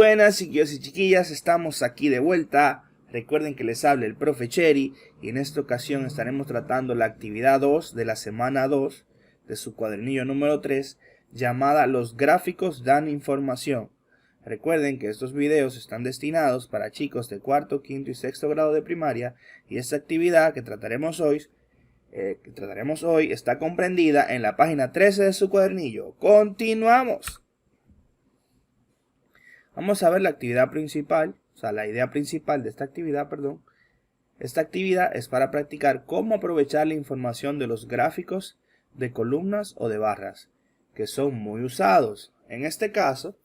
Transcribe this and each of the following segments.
Buenas chiquillos y chiquillas, estamos aquí de vuelta. Recuerden que les habla el profe Cherry y en esta ocasión estaremos tratando la actividad 2 de la semana 2 de su cuadernillo número 3 llamada Los gráficos dan información. Recuerden que estos videos están destinados para chicos de cuarto, quinto y sexto grado de primaria y esta actividad que trataremos hoy está comprendida en la página 13 de su cuadernillo. ¡Continuamos! Vamos a ver la actividad principal, la idea principal de esta actividad, perdón. Esta actividad es para practicar cómo aprovechar la información de los gráficos de columnas o de barras, que son muy usados. En este caso,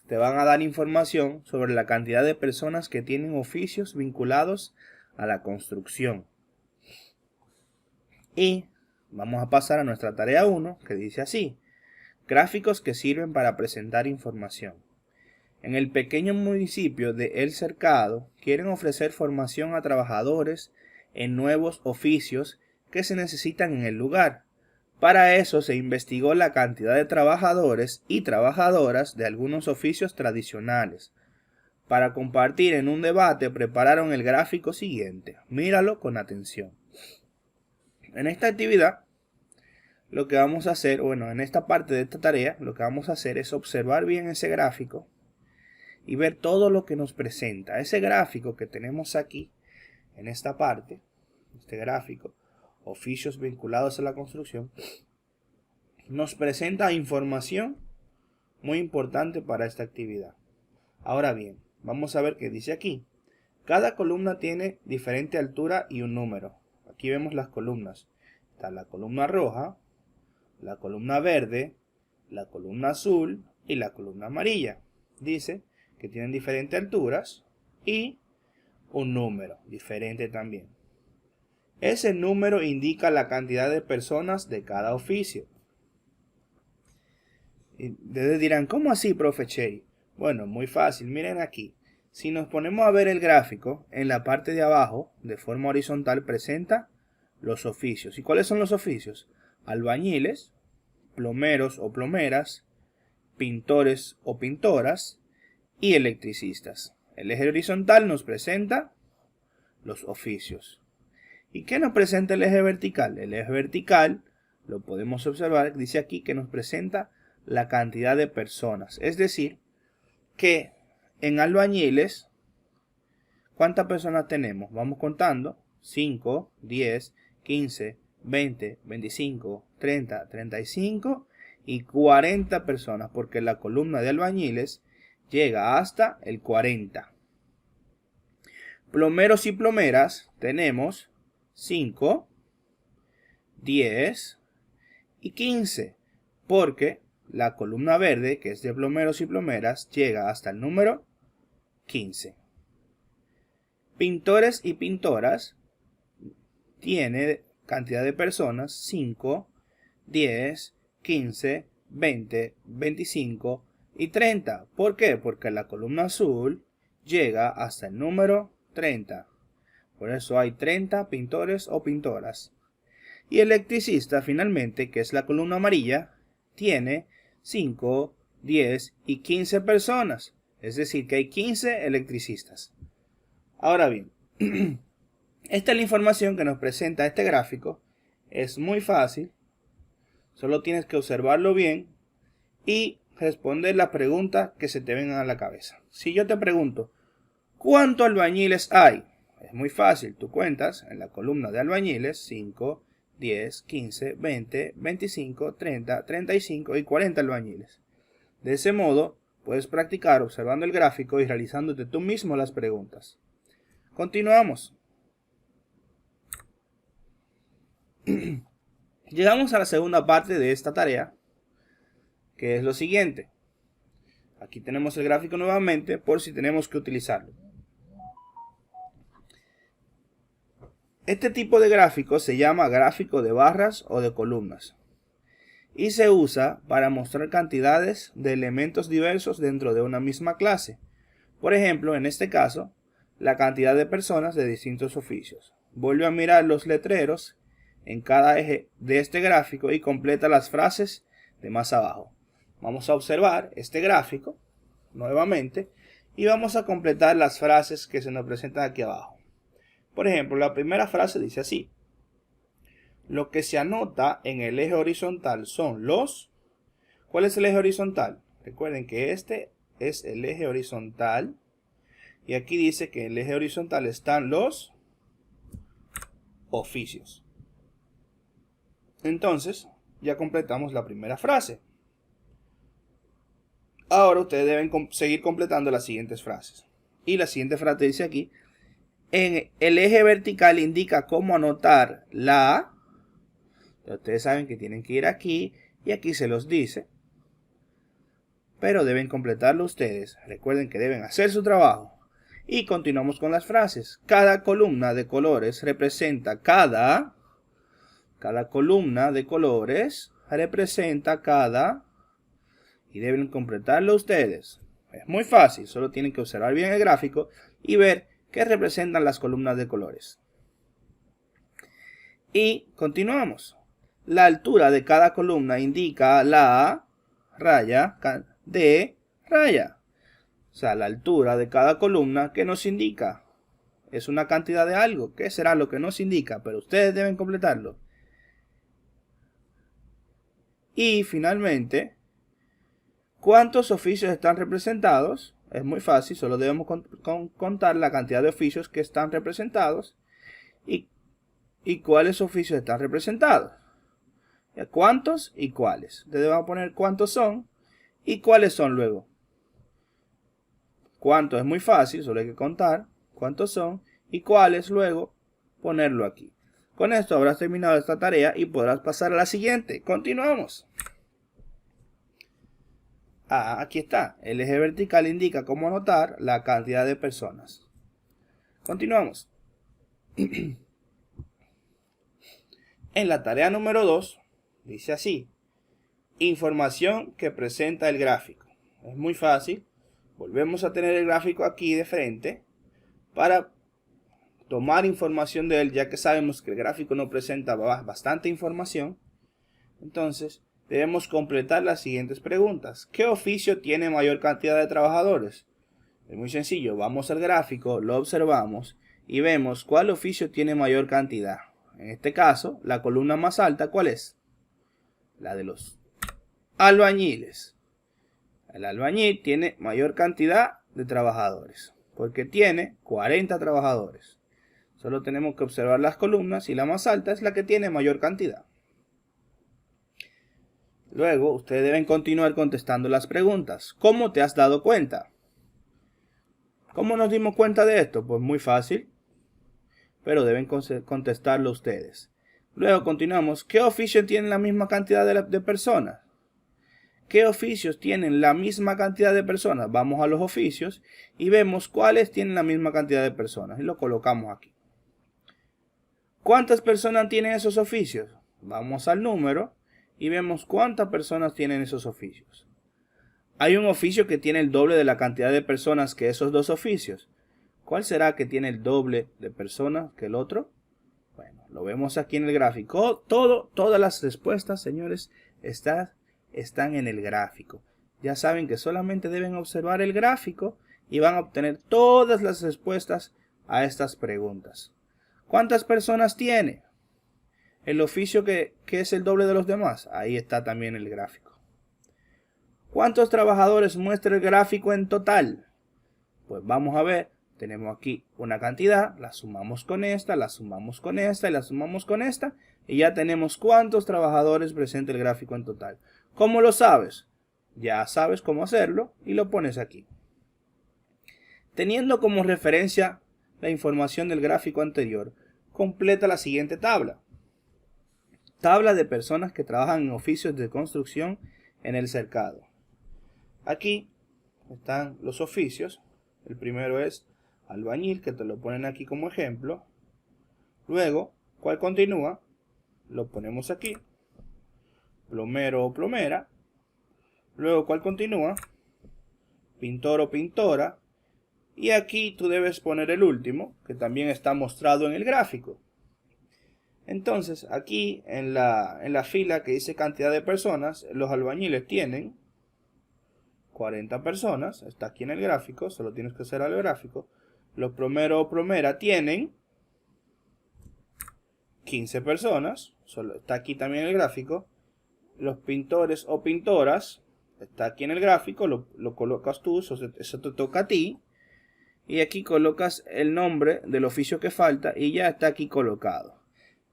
te van a dar información sobre la cantidad de personas que tienen oficios vinculados a la construcción. Y vamos a pasar a nuestra tarea 1, que dice así: gráficos que sirven para presentar información. En el pequeño municipio de El Cercado quieren ofrecer formación a trabajadores en nuevos oficios que se necesitan en el lugar. Para eso se investigó la cantidad de trabajadores y trabajadoras de algunos oficios tradicionales. Para compartir en un debate prepararon el gráfico siguiente. Míralo con atención. En esta actividad, lo que vamos a hacer, en esta parte de esta tarea, lo que vamos a hacer es observar bien ese gráfico y ver todo lo que nos presenta. Ese gráfico que tenemos aquí, en esta parte, este gráfico, oficios vinculados a la construcción, nos presenta información muy importante para esta actividad. Ahora bien, vamos a ver qué dice aquí. Cada columna tiene diferente altura y un número. Aquí vemos las columnas. Está la columna roja, la columna verde, la columna azul y la columna amarilla. Dice que tienen diferentes alturas y un número diferente también. Ese número indica la cantidad de personas de cada oficio. Y ustedes dirán, ¿cómo así, profe Cherry? Bueno, muy fácil, miren aquí. Si nos ponemos a ver el gráfico, en la parte de abajo, de forma horizontal, presenta los oficios. ¿Y cuáles son los oficios? Albañiles, plomeros o plomeras, pintores o pintoras, y electricistas. El eje horizontal nos presenta los oficios. ¿Y qué nos presenta el eje vertical? El eje vertical, lo podemos observar, dice aquí que nos presenta la cantidad de personas. Es decir, que en albañiles, ¿cuántas personas tenemos? Vamos contando: 5, 10, 15, 20, 25, 30, 35 y 40 personas, porque la columna de albañiles llega hasta el 40. Plomeros y plomeras tenemos 5, 10 y 15, porque la columna verde, que es de plomeros y plomeras, llega hasta el número 15. Pintores y pintoras tiene cantidad de personas: 5, 10, 15, 20, 25 y 30. ¿Por qué? Porque la columna azul llega hasta el número 30. Por eso hay 30 pintores o pintoras. Y electricista, finalmente, que es la columna amarilla, tiene 5, 10 y 15 personas. Es decir, que hay 15 electricistas. Ahora bien, esta es la información que nos presenta este gráfico. Es muy fácil. Solo tienes que observarlo bien y responder las preguntas que se te vengan a la cabeza. Si yo te pregunto, ¿cuántos albañiles hay? Es muy fácil. Tú cuentas en la columna de albañiles: 5, 10, 15, 20, 25, 30, 35 y 40 albañiles. De ese modo, puedes practicar observando el gráfico y realizándote tú mismo las preguntas. Continuamos. Llegamos a la segunda parte de esta tarea, que es lo siguiente. Aquí tenemos el gráfico nuevamente por si tenemos que utilizarlo. Este tipo de gráfico se llama gráfico de barras o de columnas y se usa para mostrar cantidades de elementos diversos dentro de una misma clase. Por ejemplo, en este caso, la cantidad de personas de distintos oficios. Vuelve a mirar los letreros en cada eje de este gráfico y completa las frases de más abajo. Vamos a observar este gráfico nuevamente y vamos a completar las frases que se nos presentan aquí abajo. Por ejemplo, la primera frase dice así: lo que se anota en el eje horizontal son los... ¿Cuál es el eje horizontal? Recuerden que este es el eje horizontal. Y aquí dice que en el eje horizontal están los oficios. Entonces, ya completamos la primera frase. Ahora ustedes deben seguir completando las siguientes frases. Y la siguiente frase dice aquí: en el eje vertical indica cómo anotar la... Ustedes saben que tienen que ir aquí y aquí se los dice. Pero deben completarlo ustedes. Recuerden que deben hacer su trabajo. Y continuamos con las frases. Cada columna de colores representa cada columna de colores representa cada... Y deben completarlo ustedes. Es muy fácil. Solo tienen que observar bien el gráfico y ver qué representan las columnas de colores. Y continuamos. La altura de cada columna indica la raya de raya. O sea, la altura de cada columna, ¿qué nos indica? Es una cantidad de algo. ¿Qué será lo que nos indica? Pero ustedes deben completarlo. Y finalmente, ¿cuántos oficios están representados? Es muy fácil, solo debemos contar la cantidad de oficios que están representados. ¿Y cuáles oficios están representados? ¿Cuántos y cuáles? Ustedes van a poner cuántos son y cuáles son luego. Cuántos es muy fácil, solo hay que contar cuántos son y cuáles luego ponerlo aquí. Con esto habrás terminado esta tarea y podrás pasar a la siguiente. Continuamos. Aquí está. El eje vertical indica cómo anotar la cantidad de personas. Continuamos. En la tarea número 2 dice así: información que presenta el gráfico. Es muy fácil. Volvemos a tener el gráfico aquí de frente para tomar información de él, ya que sabemos que el gráfico nos presenta bastante información. Entonces, debemos completar las siguientes preguntas. ¿Qué oficio tiene mayor cantidad de trabajadores? Es muy sencillo. Vamos al gráfico, lo observamos y vemos cuál oficio tiene mayor cantidad. En este caso, la columna más alta, ¿cuál es? La de los albañiles. El albañil tiene mayor cantidad de trabajadores, porque tiene 40 trabajadores. Solo tenemos que observar las columnas y la más alta es la que tiene mayor cantidad. Luego, ustedes deben continuar contestando las preguntas. ¿Cómo te has dado cuenta? ¿Cómo nos dimos cuenta de esto? Pues muy fácil, pero deben contestarlo ustedes. Luego continuamos. ¿Qué oficio tienen la misma cantidad de personas? ¿Qué oficios tienen la misma cantidad de personas? Vamos a los oficios y vemos cuáles tienen la misma cantidad de personas y lo colocamos aquí. ¿Cuántas personas tienen esos oficios? Vamos al número y vemos cuántas personas tienen esos oficios. Hay un oficio que tiene el doble de la cantidad de personas que esos dos oficios. ¿Cuál será que tiene el doble de personas que el otro? Bueno, lo vemos aquí en el gráfico. Todas las respuestas, señores, están en el gráfico. Ya saben que solamente deben observar el gráfico y van a obtener todas las respuestas a estas preguntas. ¿Cuántas personas tiene el oficio que es el doble de los demás? Ahí está también el gráfico. ¿Cuántos trabajadores muestra el gráfico en total? Pues vamos a ver. Tenemos aquí una cantidad, la sumamos con esta, la sumamos con esta y la sumamos con esta. Y ya tenemos cuántos trabajadores presenta el gráfico en total. ¿Cómo lo sabes? Ya sabes cómo hacerlo y lo pones aquí. Teniendo como referencia la información del gráfico anterior, completa la siguiente tabla. Tabla de personas que trabajan en oficios de construcción en el cercado. Aquí están los oficios. El primero es albañil, que te lo ponen aquí como ejemplo. Luego, ¿cuál continúa? Lo ponemos aquí. Plomero o plomera. Luego, ¿cuál continúa? Pintor o pintora. Y aquí tú debes poner el último, que también está mostrado en el gráfico. Entonces, aquí en la fila que dice cantidad de personas, los albañiles tienen 40 personas, está aquí en el gráfico, solo tienes que hacer al gráfico. Los plomero o plomera tienen 15 personas, solo está aquí también en el gráfico. Los pintores o pintoras, está aquí en el gráfico, lo colocas tú, eso te toca a ti. Y aquí colocas el nombre del oficio que falta y ya está aquí colocado.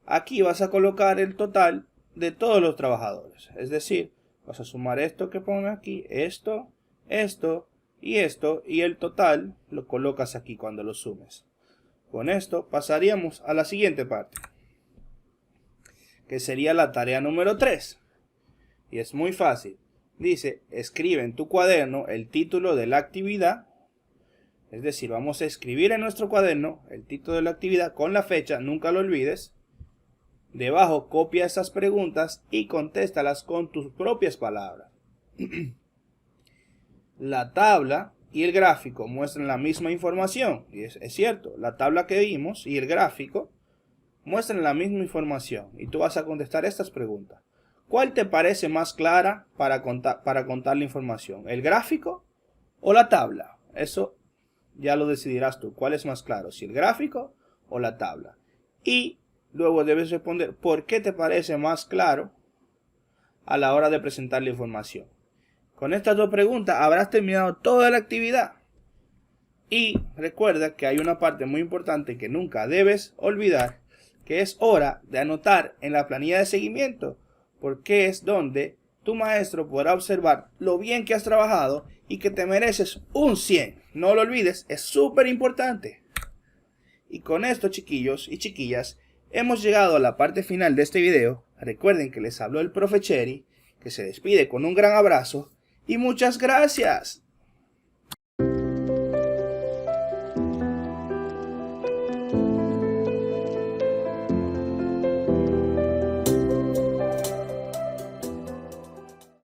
Aquí vas a colocar el total de todos los trabajadores. Es decir, vas a sumar esto que pone aquí, esto, esto y esto. Y el total lo colocas aquí cuando lo sumes. Con esto pasaríamos a la siguiente parte, que sería la tarea número 3. Y es muy fácil. Dice, escribe en tu cuaderno el título de la actividad. Es decir, vamos a escribir en nuestro cuaderno el título de la actividad con la fecha, nunca lo olvides. Debajo copia esas preguntas y contéstalas con tus propias palabras. La tabla y el gráfico muestran la misma información. Y es cierto, la tabla que vimos y el gráfico muestran la misma información. Y tú vas a contestar estas preguntas. ¿Cuál te parece más clara para contar la información? ¿El gráfico o la tabla? Eso ya lo decidirás tú. ¿Cuál es más claro? ¿Si el gráfico o la tabla? Y luego debes responder por qué te parece más claro a la hora de presentar la información. Con estas dos preguntas habrás terminado toda la actividad. Y recuerda que hay una parte muy importante que nunca debes olvidar, que es hora de anotar en la planilla de seguimiento, porque es donde tu maestro podrá observar lo bien que has trabajado y que te mereces un 100. No lo olvides, es súper importante. Y con esto, chiquillos y chiquillas, hemos llegado a la parte final de este video. Recuerden que les habló el profe Cherry, que se despide con un gran abrazo y muchas gracias.